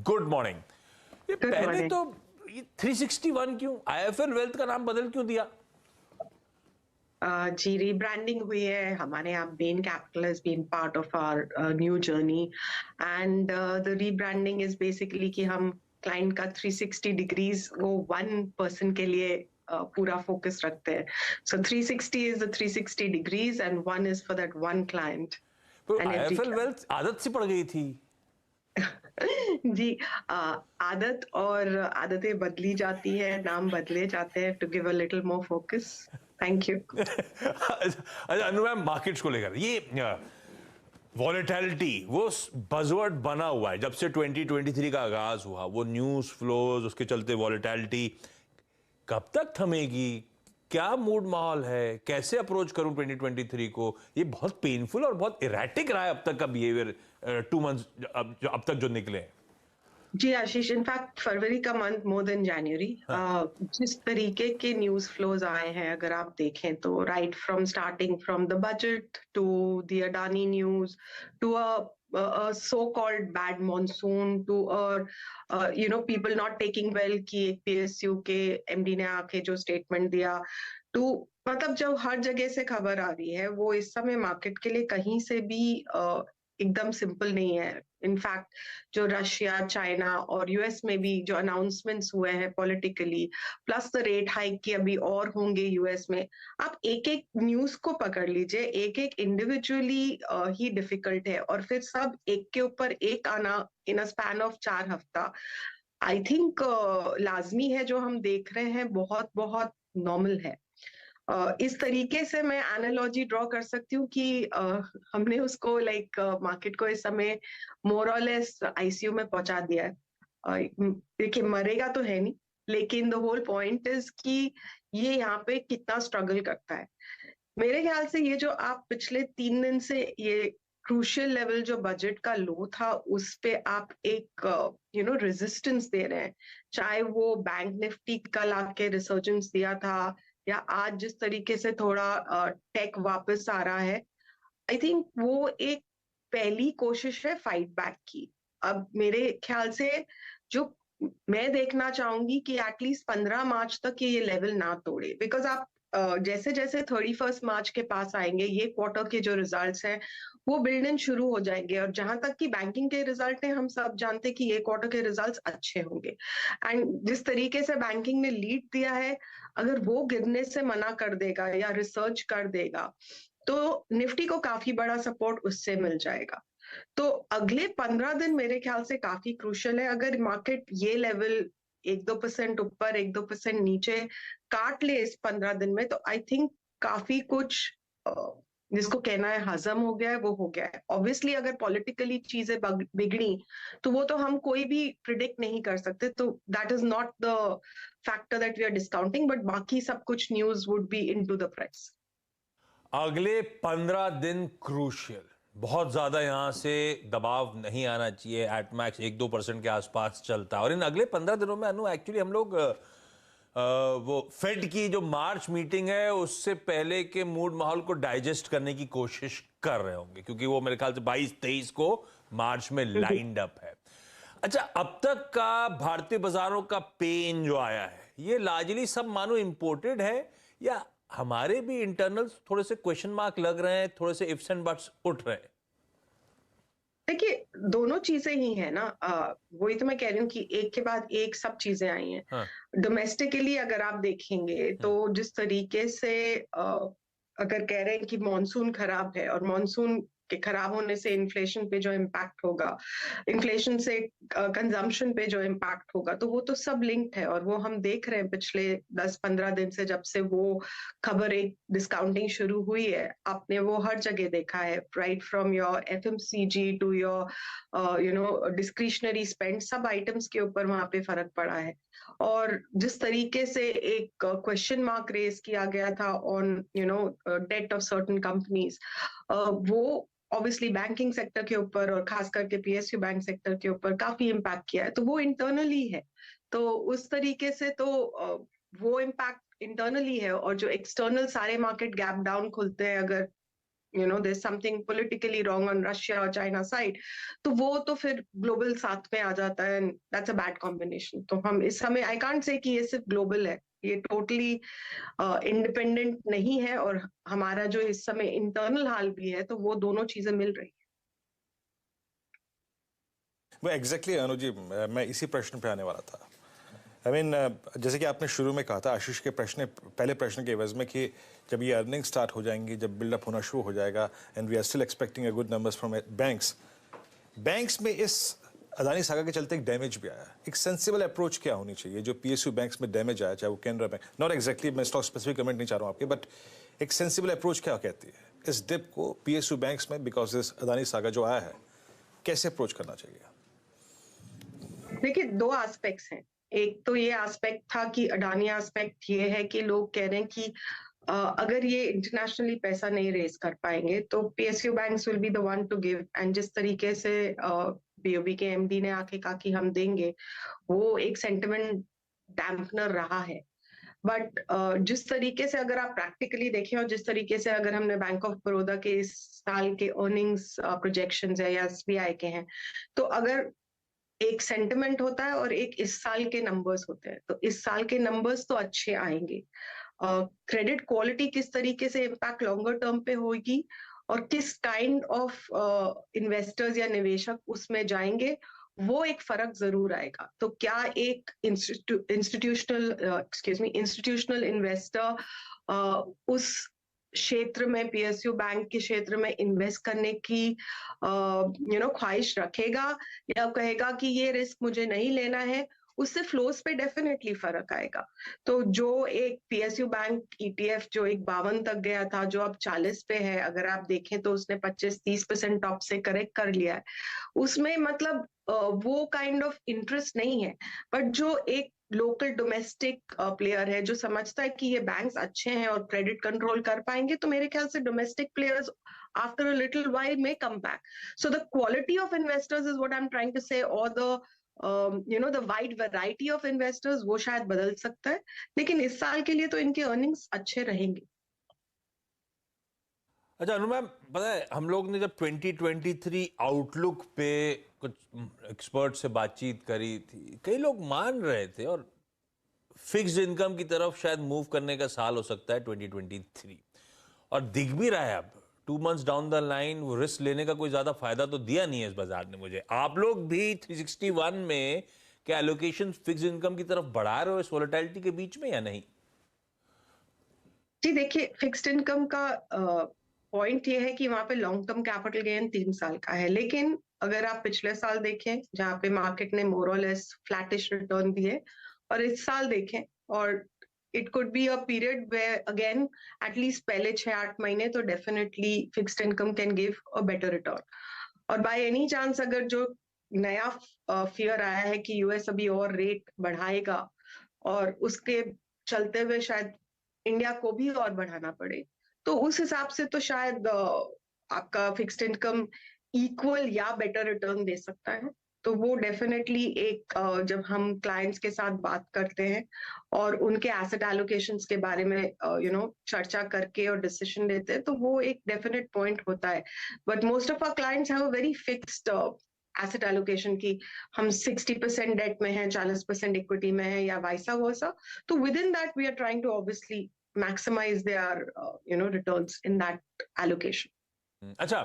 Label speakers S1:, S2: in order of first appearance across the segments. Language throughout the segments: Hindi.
S1: Good morning. ये
S2: गुड
S1: पहले
S2: मॉर्निंग।
S1: तो ये 361 क्यों, आईएफएल वेल्थ का नाम बदल क्यों दिया?
S2: जी, रीब्रांडिंग हुई है। हमारे यहाँ Bain Capital has been part of our new journey and the rebranding is basically कि हम क्लाइंट का 360 डिग्रीज वो वन पर्सन के लिए पूरा फोकस रखते हैं। सो 360 is the 360 degrees and one is for that one client
S1: तो
S2: and every
S1: IFL
S2: client.
S1: Wealth आदत से पड़ गई थी।
S2: जी, आदत और आदतें बदली जाती है, नाम बदले जाते हैं to give a little more focus. Thank you.
S1: अच्छा अनु मैम, मार्केट्स को लेकर ये वॉलेटिलिटी वो बजवर्ड बना हुआ है जब से 2023 का आगाज हुआ। वो न्यूज फ्लोज, उसके चलते वॉलेटिलिटी कब तक थमेगी? क्या मूड माहौल है? कैसे अप्रोच करूं 2023 को? ये बहुत पेनफुल और बहुत इरेटिक रहा है अब तक का बिहेवियर 2 मंथ्स अब तक जो निकले हैं।
S2: जी आशीष, इनफैक्ट फरवरी का मंथ मोर देन जनवरी,
S1: हाँ।
S2: जिस तरीके के न्यूज फ्लोज आए हैं अगर आप देखें तो right from starting from the budget to the Adani news to a so called bad monsoon to people not taking well कि एक पीएसयू के एमडी ने आके जो स्टेटमेंट दिया टू मतलब जब हर जगह से खबर आ रही है वो इस समय मार्केट के लिए कहीं से भी एकदम सिंपल नहीं है। इनफैक्ट जो रशिया, चाइना और यूएस में भी जो अनाउंसमेंट्स हुए हैं politically, plus the rate hike की अभी और होंगे यूएस में, आप एक एक न्यूज को पकड़ लीजिए, एक एक इंडिविजुअली ही डिफिकल्ट है और फिर सब एक के ऊपर एक आना इन अ स्पैन ऑफ 4 हफ्ता आई थिंक लाजमी है। जो हम देख रहे हैं बहुत बहुत नॉर्मल है। इस तरीके से मैं एनालॉजी ड्रॉ कर सकती हूँ कि हमने उसको लाइक मार्केट को इस समय मोर और लेस आईसीयू में पहुंचा दिया है। देखिए मरेगा तो है नहीं, लेकिन द होल पॉइंट इज कि ये यहाँ पे कितना स्ट्रगल करता है। मेरे ख्याल से ये जो आप पिछले 3 दिन से ये क्रूशियल लेवल जो बजट का लो था उस पे आप एक रेजिस्टेंस दे रहे हैं, चाहे वो बैंक निफ्टी कल आके रिसर्जेंस दिया था या आज जिस तरीके से थोड़ा टेक वापस आ रहा है। आई थिंक वो एक पहली कोशिश है फाइट बैक की। अब मेरे ख्याल से जो मैं देखना चाहूंगी कि एटलीस्ट 15 मार्च तक ये लेवल ना तोड़े, बिकॉज आप जैसे जैसे 31 मार्च के पास आएंगे ये क्वार्टर के जो रिजल्ट्स हैं वो बिल्ड इन शुरू हो जाएंगे और जहां तक कि बैंकिंग के रिजल्ट है हम सब जानते हैं कि ये क्वार्टर के रिजल्ट्स अच्छे होंगे। एंड जिस तरीके से बैंकिंग ने लीड दिया है, अगर वो गिरने से मना कर देगा या रिसर्च कर देगा तो निफ्टी को काफी बड़ा सपोर्ट उससे मिल जाएगा। तो अगले 15 दिन मेरे ख्याल से काफी क्रूशियल है। अगर मार्केट ये लेवल 1-2% ऊपर 1-2% नीचे काट ले इस 15 दिन में तो आई थिंक काफी कुछ जिसको कहना है हजम हो गया है वो हो गया है। ऑब्वियसली अगर पॉलिटिकली चीजें बिगड़ी तो वो तो हम कोई भी प्रिडिक्ट नहीं कर सकते, तो that is not the factor that we are discounting, but बाकी सब कुछ news would be into the price.
S1: अगले 15 दिन क्रूशियल, बहुत ज्यादा यहां से दबाव नहीं आना चाहिए। एटमैक्स 1-2% के आसपास चलता है और इन अगले 15 दिनों में अनु एक्चुअली हम लोग वो फेड की जो मार्च मीटिंग है उससे पहले के मूड माहौल को डाइजेस्ट करने की कोशिश कर रहे होंगे, क्योंकि वो मेरे ख्याल से 22-23 को मार्च में लाइंड अप है। अच्छा, अब तक का भारतीय बाजारों का पेन जो आया है ये लार्जली सब मानो इंपोर्टेड है या हमारे भी इंटरनल थोड़े से क्वेश्चन मार्क लग रहे हैं, थोड़े से इफ्स एंड बट्स उठ रहे हैं?
S2: देखिए दोनों चीजें ही है ना, वही तो मैं कह रही हूँ कि एक के बाद एक सब चीजें आई हैं।
S1: हाँ।
S2: डोमेस्टिकली अगर आप देखेंगे तो जिस तरीके से अगर कह रहे हैं कि मॉनसून खराब है और मॉनसून के खराब होने से इन्फ्लेशन पे जो इम्पैक्ट होगा, इन्फ्लेशन से कंजम्पशन पे जो इम्पैक्ट होगा, तो वो तो सब लिंक्ड है और वो हम देख रहे हैं पिछले 10-15 दिन से जब से वो खबर एक डिस्काउंटिंग शुरू हुई है। आपने वो हर जगह देखा है, right from your FMCG to your discretionary spend, सब आइटम्स के ऊपर वहां पे फर्क पड़ा है। और जिस तरीके से एक क्वेश्चन मार्क रेज किया गया था on date of certain companies, वो ऑब्वियसली बैंकिंग सेक्टर के ऊपर और खास करके पीएसयू बैंक सेक्टर के ऊपर काफी इम्पैक्ट किया है, तो वो इंटरनली है। तो उस तरीके से तो वो इम्पैक्ट इंटरनली है और जो एक्सटर्नल सारे मार्केट गैप डाउन खुलते हैं, अगर there's something politically wrong on Russia or China side, तो वो तो फिर ग्लोबल साथ में आ जाता है, and that's a bad combination. तो हम इस समय I can't say कि ये सिर्फ ग्लोबल है, ये टोटली इंडिपेंडेंट नहीं है, और हमारा जो इस समय इंटरनल हाल भी है, तो वो दोनों चीजें मिल रही है।
S3: वो एग्जैक्टली अनु जी, मैं इसी प्रश्न पे आने वाला था। आई मीन जैसे कि आपने शुरू में कहा था आशीष के पहले प्रश्न के एवज में कि जब ये अर्निंग स्टार्ट हो जाएंगी, जब बिल्डअप होना शुरू हो जाएगा, and we are still expecting a good numbers from banks में इस अदानी सागा के चलते एक डैमेज भी आया। एक सेंसिबल अप्रोच क्या होनी चाहिए? जो पीएसयू बैंक्स में डैमेज आया, चाहे वो कैनरा बैंक, नॉट एग्जैक्टली, मैं स्टॉक स्पेसिफिक कमेंट नहीं चाह रहा हूँ आपके, बट एक सेंसिबल अप्रोच क्या कहती है इस डिप को पीएसयू बैंक्स में, बिकॉज इस अदानी सागा जो आया है, कैसे अप्रोच करना चाहिए?
S2: देखिए, दो एस्पेक्ट्स हैं। एक तो ये एस्पेक्ट था कि अडानी एस्पेक्ट ये है कि लोग कह रहे हैं कि अगर ये इंटरनेशनली पैसा नहीं रेज कर पाएंगे तो PSU banks will be the one two give, and जिस तरीके से बीओबी के एमडी ने आके कहा कि हम देंगे, वो एक सेंटिमेंट डैम्पनर रहा है। बट जिस तरीके से अगर आप प्रैक्टिकली देखें, और जिस तरीके से अगर हमने बैंक ऑफ बड़ौदा के इस साल के अर्निंग्स प्रोजेक्शंस है या एसबीआई के हैं, तो अगर एक सेंटिमेंट होता है और एक इस साल के नंबर्स होते हैं, तो इस साल के नंबर्स तो अच्छे आएंगे। क्रेडिट क्वालिटी किस तरीके से इम्पैक्ट लॉन्गर टर्म पे होगी, और किस काइंड ऑफ इन्वेस्टर्स या निवेशक उसमें जाएंगे, वो एक फर्क जरूर आएगा। तो क्या एक इंस्टीट्यूशनल इन्वेस्टर उस क्षेत्र में, पीएसयू बैंक के क्षेत्र में इन्वेस्ट करने की ख्वाहिश रखेगा, या कहेगा कि ये रिस्क मुझे नहीं लेना है? उससे फ्लोस पे डेफिनेटली फर्क आएगा। तो जो एक पीएसयू बैंक ईटीएफ जो एक 52 तक गया था, जो अब 40 पे है, अगर आप देखें तो उसने 25-30% टॉप से करेक्ट कर लिया है, उसमें मतलब वो काइंड ऑफ इंटरेस्ट नहीं है। बट जो एक लोकल डोमेस्टिक प्लेयर है जो समझता है कि ये बैंक्स अच्छे हैं और क्रेडिट कंट्रोल कर पाएंगे, तो मेरे ख्याल से domestic players after a little while may come back. So the quality of investors is what I'm trying to say, or the wide variety of investors, वो शायद बदल सकता है, लेकिन इस साल के लिए तो इनके अर्निंग्स अच्छे रहेंगे।
S1: अच्छा अनु मैम, पता है हम लोग ने जब 2023 आउटलुक पे कुछ एक्सपर्ट से बातचीत करी थी, कई लोग मान रहे थे और फिक्स्ड इनकम की तरफ शायद मूव करने का साल हो सकता है 2023, और दिख भी रहा है अब 2 months डाउन द लाइन वो रिस्क लेने का कोई ज्यादा फायदा तो दिया नहीं है इस बाजार ने मुझे। आप लोग भी 361 में क्या एलोकेशन फिक्स्ड इनकम की तरफ बढ़ा रहे हो इस वोलेटिलिटी के बीच में या नहीं?
S2: जी देखिए, फिक्स्ड इनकम का पॉइंट ये है कि वहां पे लॉन्ग टर्म कैपिटल गेन 3 साल का है, लेकिन अगर आप पिछले साल देखें जहां पे मार्केट ने मोर और लेस फ्लैटिश रिटर्न दिए, और इस साल देखें, और it could be a period where again at least पहले 6-8 महीने तो definitely fixed income can give a better return. और बाय एनी चांस अगर जो नया फियर आया है कि यूएस अभी और रेट बढ़ाएगा, और उसके चलते हुए शायद इंडिया को भी और बढ़ाना पड़े, तो उस हिसाब से तो शायद आपका फिक्स्ड इनकम इक्वल या बेटर रिटर्न दे सकता है। तो वो डेफिनेटली एक जब हम क्लाइंट्स के साथ बात करते हैं और उनके एसेट एलोकेशंस के बारे में चर्चा करके और डिसीजन लेते हैं, तो वो एक डेफिनेट पॉइंट होता है। But most of our clients have a very fixed asset allocation की हम 60% डेट में है, 40% इक्विटी में है, या वाइसा वर्सा। तो within that we are trying to obviously maximize their returns in that allocation.
S1: अच्छा,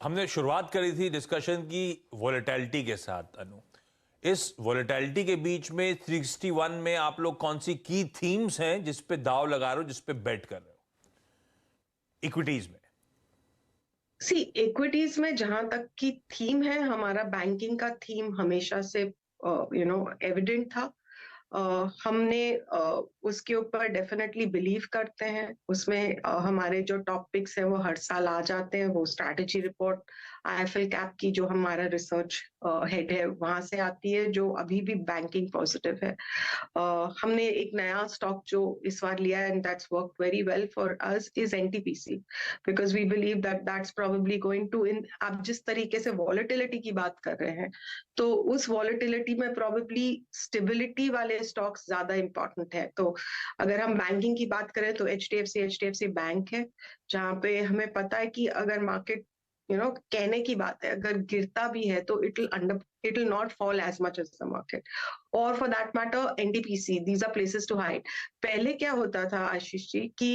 S1: हमने शुरुआत करी थी डिस्कशन की वोलेटिलिटी के साथ अनु। इस वोलेटिलिटी के बीच में 361 में आप लोग कौन सी की थीम्स हैं जिस पे दाव लगा रहे हो, जिस पे बेट कर रहे हो इक्विटीज में?
S2: सी इक्विटीज में जहां तक की थीम है, हमारा बैंकिंग का थीम हमेशा से एविडेंट था। हमने उसके ऊपर डेफिनेटली बिलीव करते हैं। उसमें हमारे जो टॉपिक्स हैं वो हर साल आ जाते हैं, वो स्ट्रैटेजी रिपोर्ट IIFL कैप की जो हमारा रिसर्च हेड है वहां से आती है, जो अभी भी बैंकिंग पॉजिटिव है। हमने एक नया स्टॉक जो इस बार लिया है and that's worked very well for us is NTPC, because we believe that that's probably going to in. आप जिस तरीके से वॉलेटिलिटी की बात कर रहे हैं, तो उस वॉलेटिलिटी में प्रोबेबली स्टेबिलिटी वाले स्टॉक्स ज्यादा इंपॉर्टेंट है। तो अगर हम बैंकिंग की बात करें तो एचडीएफसी बैंक है, जहां पे हमें पता है कि अगर मार्केट कहने की बात है, अगर गिरता भी है तो it will not fall as much as the market. और for that matter NTPC, these are places to hide. पहले क्या होता था आशीष जी कि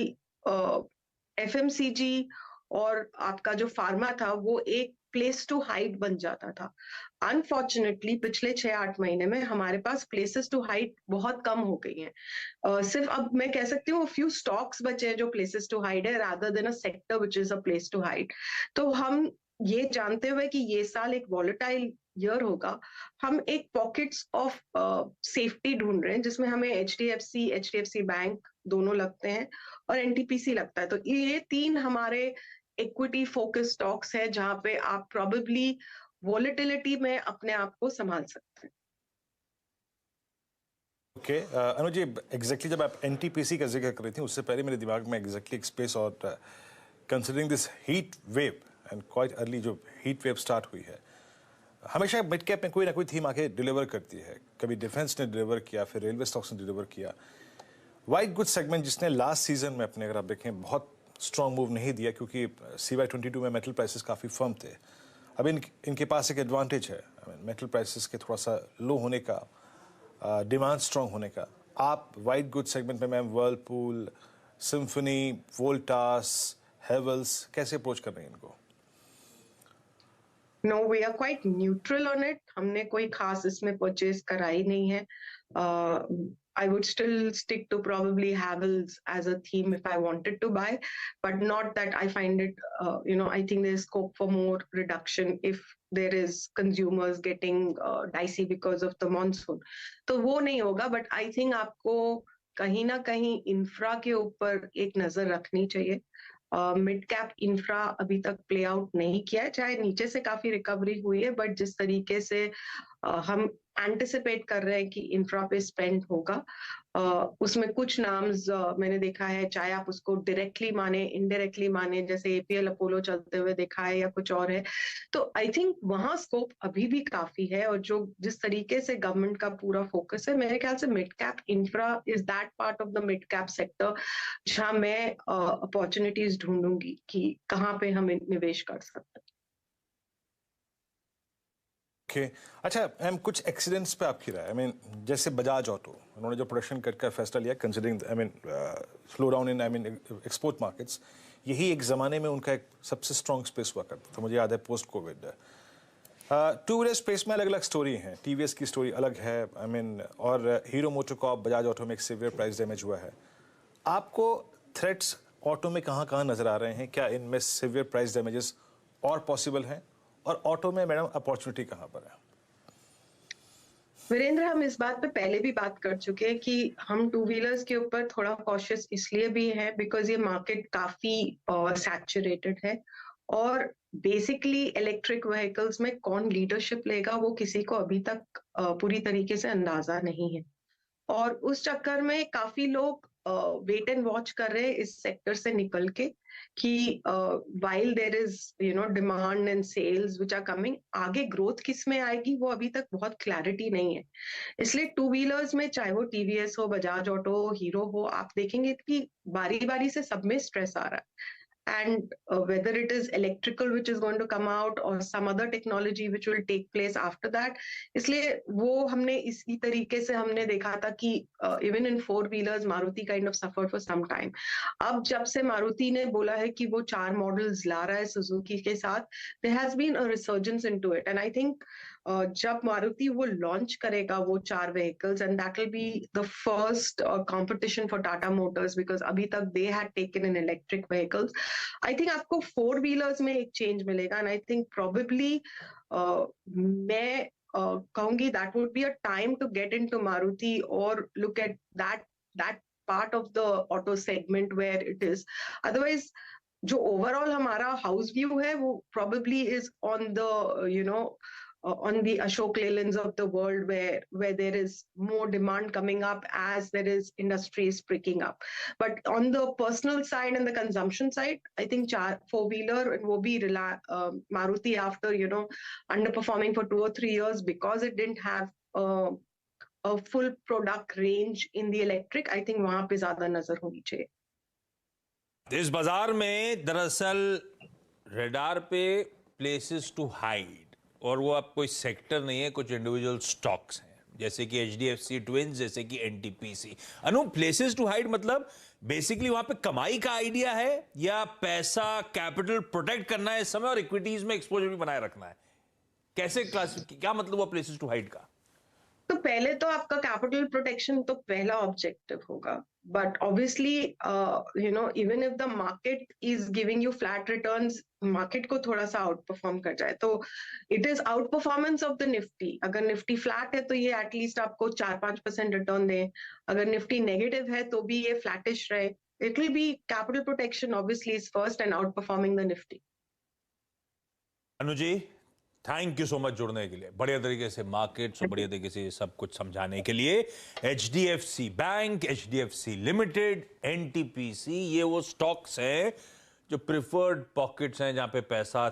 S2: एफएमसीजी और आपका जो फार्मा था वो एक प्लेस टू हाइड बन जाता था। अनफॉर्चुनेटली पिछले 6-8 महीने में हमारे पास प्लेसेस टू हाइड बहुत कम हो गई हैं। सिर्फ अब मैं कह सकती हूँ फ्यू स्टॉक्स बचे हैं जो प्लेसेस टू हाइड है, rather than a sector which is a place to hide. तो हम ये जानते हुए कि ये साल एक वॉलेटाइल ईयर होगा, हम एक पॉकेट्स ऑफ सेफ्टी ढूंढ रहे हैं, जिसमें हमें एचडीएफसी बैंक दोनों लगते हैं और एनटीपीसी लगता है। तो ये 3 हमारे इक्विटी फोकस स्टॉक्स है जहां पे आप प्रोबेबली वॉलेटिलिटी में अपने आप को संभाल सकते हैं।
S3: ओके अनुज जी, एग्जैक्टली जब आप एनटीपीसी का जिक्र कर रही थी उससे पहले मेरे दिमाग में एग्जैक्टली एक स्पेस और considering this heat wave and quite early जो हीट वेव स्टार्ट हुई है, हमेशा मिड कैप में कोई ना कोई थीम आके डिलीवर करती है। कभी डिफेंस ने डिलीवर किया, फिर रेलवे स्टॉक्स ने डिलीवर किया। वाइट गुड सेगमेंट जिसने लास्ट सीजन में अपने, अगर आप देखें, बहुत स्ट्रॉन्ग मूव नहीं दिया क्योंकि CY22 में मेटल प्राइसेस काफ़ी फर्म थे। अब इनके पास एक एडवांटेज है, मेटल प्राइसेस के थोड़ा सा लो होने का, डिमांड स्ट्रॉन्ग होने का। आप वाइट गुड सेगमेंट में ma'am Whirlpool, symphony, Voltas, Havells कैसे अप्रोच कर रहे हैं इनको?
S2: No, we are quite neutral on it. हमने कोई खास इसमें परचेज कराई नहीं है। I would still stick to probably Havells as a theme if I wanted to buy, but not that I find it, I think there's scope for more reduction if there is consumers getting dicey because of the monsoon. तो वो नहीं होगा, but I think आपको कहीं ना कहीं इंफ्रा के ऊपर एक नजर रखनी चाहिए। मिड कैप इंफ्रा अभी तक प्ले आउट नहीं किया है, चाहे नीचे से काफी रिकवरी हुई है, बट जिस तरीके से हम एंटिसिपेट कर रहे हैं कि इंफ्रा पे स्पेंड होगा, उसमें कुछ नाम्स मैंने देखा है, चाहे आप उसको डायरेक्टली माने इनडायरेक्टली माने, जैसे एपीएल अपोलो चलते हुए देखा है या कुछ और है। तो आई थिंक वहां स्कोप अभी भी काफी है, और जो जिस तरीके से गवर्नमेंट का पूरा फोकस है, मेरे ख्याल से mid cap infra is that part of the mid cap sector जहां मैं अपॉर्चुनिटीज ढूंढूंगी कि कहाँ पे हम निवेश कर सकते हैं।
S3: Okay. अच्छा मैम, कुछ एक्सीडेंट्स पे आपकी राय? जैसे बजाज ऑटो, उन्होंने जो प्रोडक्शन कट का फैसला लिया considering slow down in export markets, यही एक ज़माने में उनका एक सबसे स्ट्रॉन्ग स्पेस हुआ करता था, मुझे याद है post Covid. Two wheeler space में अलग अलग स्टोरी हैं, टीवीएस की स्टोरी अलग है, और हीरो मोटोकॉर्प, बजाज ऑटो में एक सीवियर प्राइस डैमेज हुआ है। आपको थ्रेट्स ऑटो में कहाँ कहाँ नजर आ रहे हैं? क्या इनमें सीवियर प्राइस डैमेजेस और पॉसिबल हैं? और ऑटो में मैडम अपॉर्चुनिटी कहाँ पर है?
S2: वीरेंद्र, हम इस बात पे पहले भी बात कर चुके हैं कि हम टू व्हीलर्स के ऊपर थोड़ा कॉशियस इसलिए भी है बिकॉज ये मार्केट काफी सैचुरेटेड है, और बेसिकली इलेक्ट्रिक व्हीकल्स में कौन लीडरशिप लेगा वो किसी को अभी तक पूरी तरीके से अंदाजा नहीं है। और उस चक्कर में काफी लोग वेट एंड वॉच कर रहे हैं इस सेक्टर से निकल के कि while there is demand and sales which are coming, आगे ग्रोथ किस में आएगी वो अभी तक बहुत क्लैरिटी नहीं है। इसलिए टू व्हीलर्स में चाहे वो टीवीएस हो, बजाज ऑटो हो, हीरो हो, आप देखेंगे कि बारी बारी से सब में स्ट्रेस आ रहा है। And whether it is electrical which is going to come out or some other technology which will take place after that, इसलिए वो हमने इसी तरीके से हमने देखा था कि even in four wheelers Maruti kind of suffered for some time. अब जब से मारुति ने बोला है कि वो 4 मॉडल्स ला रहा है सुजुकी के साथ, there has been a resurgence into it, and I think जब मारुति वो लॉन्च करेगा वो 4 vehicles, and that will be the first competition for Tata Motors because अभी तक they had taken in electric vehicles. I think आपको 4 व्हीलर्स में एक चेंज मिलेगा, एंड आई थिंक प्रोबेबली मैं कहूंगी that would be a time to get into Maruti और look at that part of the auto segment where it is. Otherwise, जो ओवरऑल हमारा हाउस व्यू है वो probably is on the on the Ashok Leylands of the world where there is more demand coming up as there is industries picking up. But on the personal side and the consumption side, I think four-wheeler and wo bhi Maruti after underperforming for 2 or 3 years because it didn't have a full product range in the electric. I think वहां पे ज्यादा नजर होनी चाहिए.
S1: इस बाजार में दरअसल रेडार पे प्लेसेस टू हाइड, और वो अब कोई सेक्टर नहीं है, कुछ इंडिविजुअल स्टॉक्स हैं जैसे कि एचडीएफसी ट्विंस, जैसे कि NTPC. Anu, places to hide मतलब बेसिकली वहां पे कमाई का आइडिया है या पैसा कैपिटल प्रोटेक्ट करना है इस समय और इक्विटीज में एक्सपोजर भी बनाए रखना है? कैसे क्लास, क्या मतलब हुआ प्लेसेस टू हाइड का?
S2: तो पहले तो आपका कैपिटल प्रोटेक्शन तो पहला ऑब्जेक्टिव होगा, but obviously even if the market is giving you flat returns, market को थोड़ा सा आउट परफॉर्म कर जाए तो it is out performance of the Nifty. अगर निफ्टी फ्लैट है तो ये एटलीस्ट आपको 4-5% रिटर्न दे. अगर निफ्टी नेगेटिव है तो भी ये फ्लैटिश रहे. It will be capital protection obviously is first and out performing the Nifty.
S1: Anuji, thank you so much जुड़ने के लिए, बढ़िया तरीके से मार्केट्स और बढ़िया तरीके से सब कुछ समझाने के लिए. HDFC bank, HDFC limited, NTPC, ये वो स्टॉक्स हैं जो प्रिफर्ड पॉकेट्स हैं जहां पे पैसा